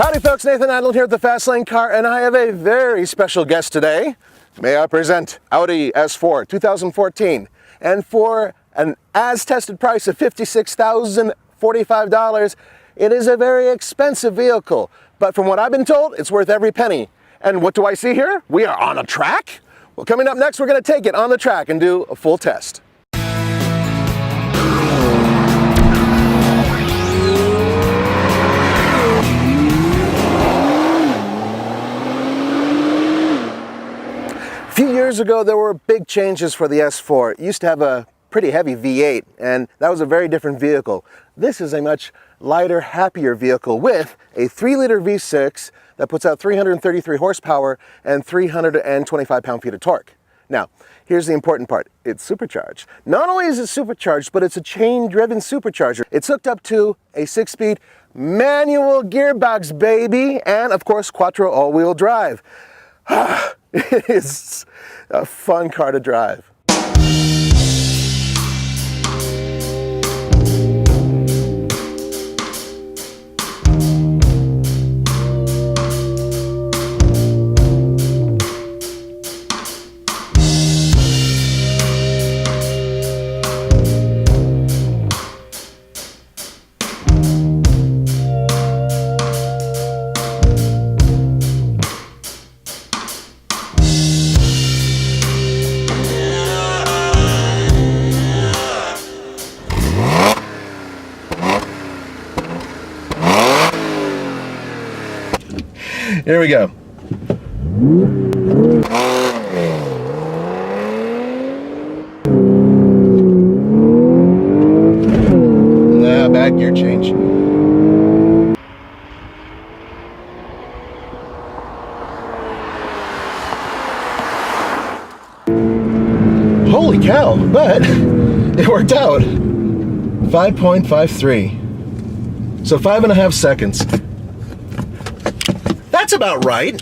Howdy folks, Nathan Adler here at the Fast Lane Car, and I have a very special guest today. May I present Audi S4 2014, and for an as-tested price of $56,045, it is a very expensive vehicle, but from what I've been told, it's worth every penny. And what do I see here? We are on a track? Well, coming up next, we're going to take it on the track and do a full test. A few years ago, there were big changes for the S4. It used to have a pretty heavy V8, and that was a very different vehicle. This is a much lighter, happier vehicle with a 3-liter V6 that puts out 333 horsepower and 325 pound-feet of torque. Now, here's the important part. It's supercharged. Not only is it supercharged, but it's a chain-driven supercharger. It's hooked up to a 6-speed manual gearbox, baby, and of course, Quattro all-wheel drive. It is a fun car to drive. Here we go. Bad gear change. Holy cow, but it worked out. 5.53. So 5.5 seconds. That's about right.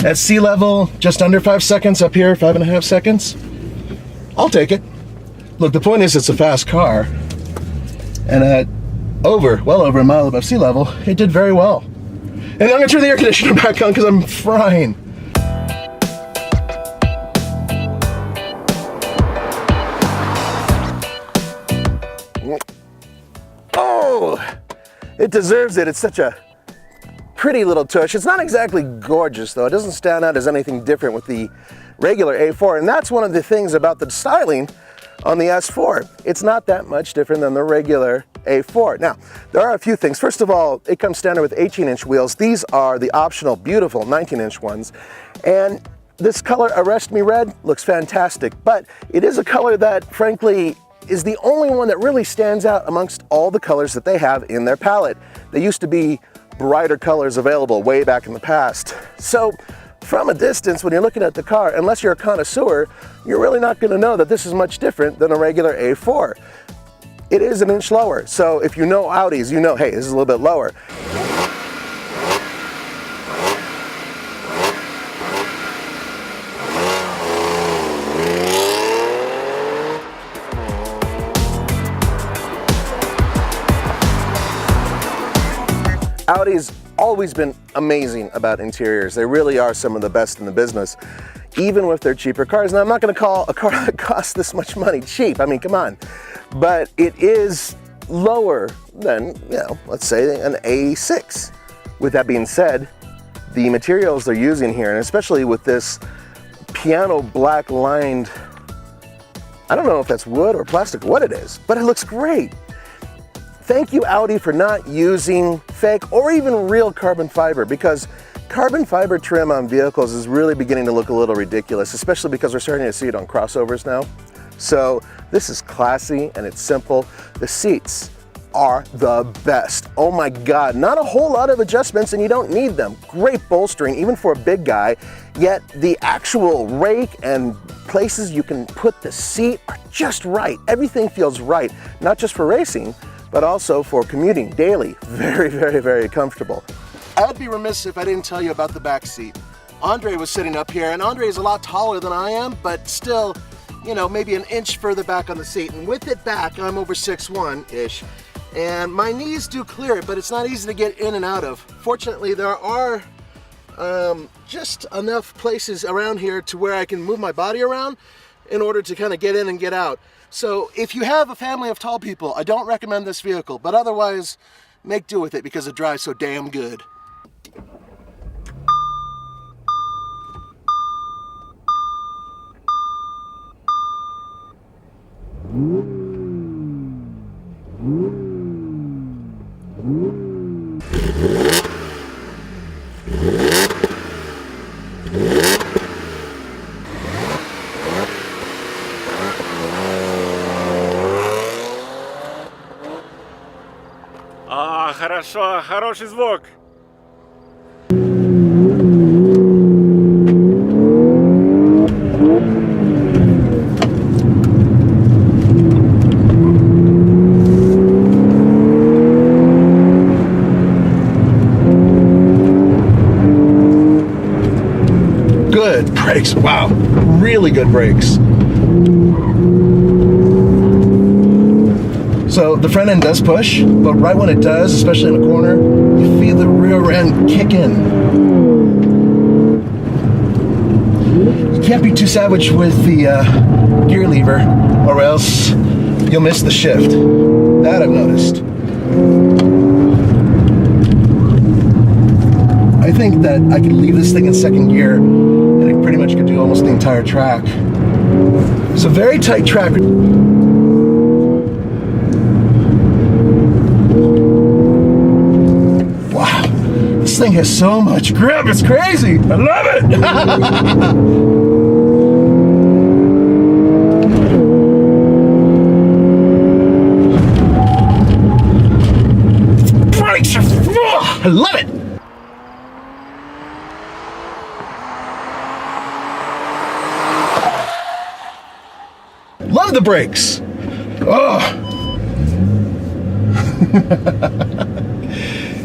At sea level, just under 5 seconds. Up here, 5.5 seconds. I'll take it. Look, the point is it's a fast car. And at well over a mile above sea level, it did very well. And I'm gonna turn the air conditioner back on because I'm frying. Oh, it deserves it. It's such a pretty little tush. It's not exactly gorgeous though. It doesn't stand out as anything different with the regular A4, and that's one of the things about the styling on the S4. It's not that much different than the regular A4. Now, there are a few things. First of all, it comes standard with 18-inch wheels. These are the optional, beautiful 19-inch ones. And this color, Arrest Me Red, looks fantastic, but it is a color that, frankly, is the only one that really stands out amongst all the colors that they have in their palette. They used to be brighter colors available way back in the past. So, from a distance, when you're looking at the car, unless you're a connoisseur, you're really not going to know that this is much different than a regular A4. It is an inch lower, so if you know Audis, you know, hey, this is a little bit lower. Audi's always been amazing about interiors. They really are some of the best in the business, even with their cheaper cars. Now, I'm not going to call a car that costs this much money cheap. I mean, come on. But it is lower than, you know, let's say an A6. With that being said, the materials they're using here, and especially with this piano black lined, I don't know if that's wood or plastic, what it is, but it looks great. Thank you, Audi, for not using fake or even real carbon fiber, because carbon fiber trim on vehicles is really beginning to look a little ridiculous, especially because we're starting to see it on crossovers now. So this is classy and it's simple. The seats are the best. Oh my God, not a whole lot of adjustments and you don't need them. Great bolstering, even for a big guy, yet the actual rake and places you can put the seat are just right. Everything feels right, not just for racing, but also for commuting daily. Very, very, very comfortable. I'd be remiss if I didn't tell you about the back seat. Andre was sitting up here, and Andre is a lot taller than I am, but still, you know, maybe an inch further back on the seat. And with it back, I'm over 6'1"-ish. and my knees do clear it, but it's not easy to get in and out of. Fortunately, there are just enough places around here to where I can move my body around in order to kind of get in and get out. So if you have a family of tall people, I don't recommend this vehicle, but otherwise make do with it because it drives so damn good. Хорошо, хороший звук. Good brakes, wow, really good brakes. So the front end does push, but right when it does, especially in a corner, you feel the rear end kick in. You can't be too savage with the gear lever, or else you'll miss the shift. That I've noticed. I think that I could leave this thing in second gear and it pretty much could do almost the entire track. It's a very tight track. Wow, this thing has so much grip, it's crazy. I love it. Brakes are, I love it. Love the brakes. Oh.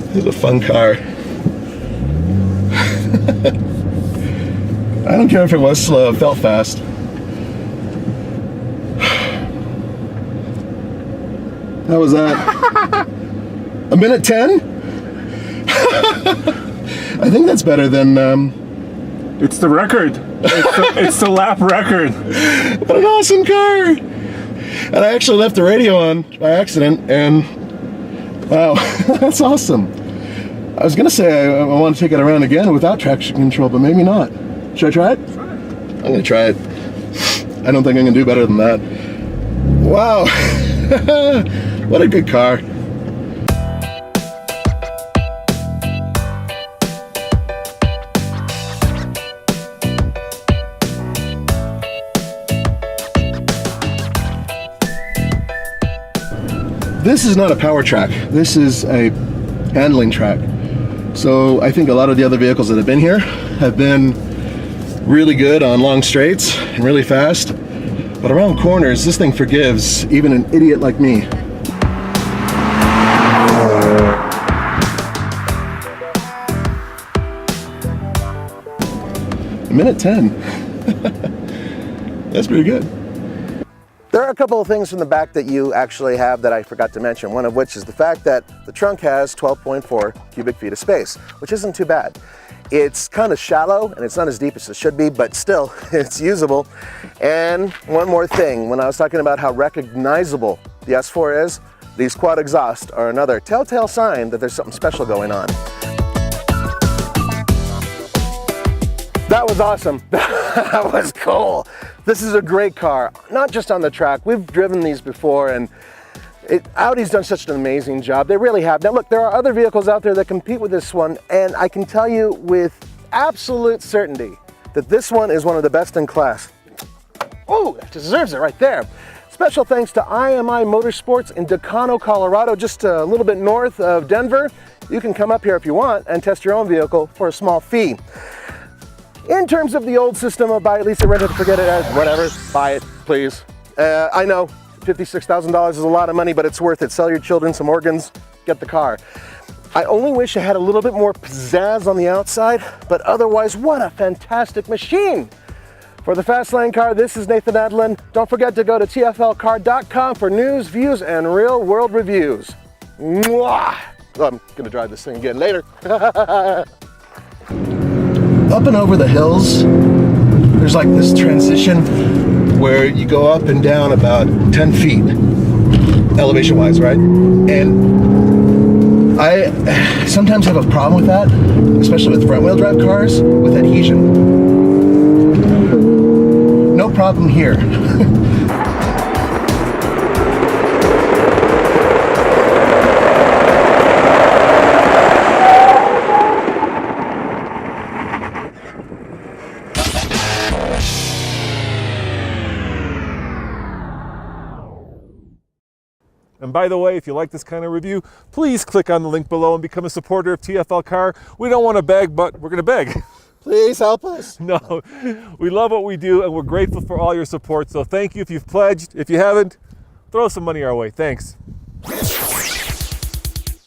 This is a fun car. I don't care if it was slow, it felt fast. How was that? A minute 10? I think that's better than It's the record. It's the lap record. What an awesome car! And I actually left the radio on by accident, and wow, that's awesome. I was gonna say I want to take it around again without traction control, but maybe not. Should I try it? Try it. I'm gonna try it. I don't think I can do better than that. Wow, what a good car. This is not a power track. This is a handling track. So I think a lot of the other vehicles that have been here have been really good on long straights and really fast. But around corners, this thing forgives even an idiot like me. Minute 10. That's pretty good. There are a couple of things from the back that you actually have that I forgot to mention, one of which is the fact that the trunk has 12.4 cubic feet of space, which isn't too bad. It's kind of shallow and it's not as deep as it should be, but still, it's usable. And one more thing, when I was talking about how recognizable the S4 is, these quad exhausts are another telltale sign that there's something special going on. That was awesome. That was cool. This is a great car, not just on the track. We've driven these before, and Audi's done such an amazing job. They really have. Now look, there are other vehicles out there that compete with this one, and I can tell you with absolute certainty that this one is one of the best in class. Oh, it deserves it right there. Special thanks to IMI Motorsports in Decano, Colorado, just a little bit north of Denver. You can come up here if you want and test your own vehicle for a small fee. In terms of the old system of buy it, lease it, rent it, forget it, whatever, buy it, please. I know $56,000 is a lot of money, but it's worth it. Sell your children some organs, get the car. I only wish it had a little bit more pizzazz on the outside, but otherwise, what a fantastic machine. For the Fast Lane Car, this is Nathan Adlin. Don't forget to go to tflcar.com for news, views, and real-world reviews. Mwah! Oh, I'm gonna drive this thing again later. Up and over the hills, there's like this transition where you go up and down about 10 feet, elevation-wise, right? And I sometimes have a problem with that, especially with front-wheel drive cars, with adhesion. No problem here. And by the way, if you like this kind of review, please click on the link below and become a supporter of TFL Car. We don't want to beg, but we're going to beg. Please help us. No, we love what we do and we're grateful for all your support. So thank you if you've pledged. If you haven't, throw some money our way. Thanks.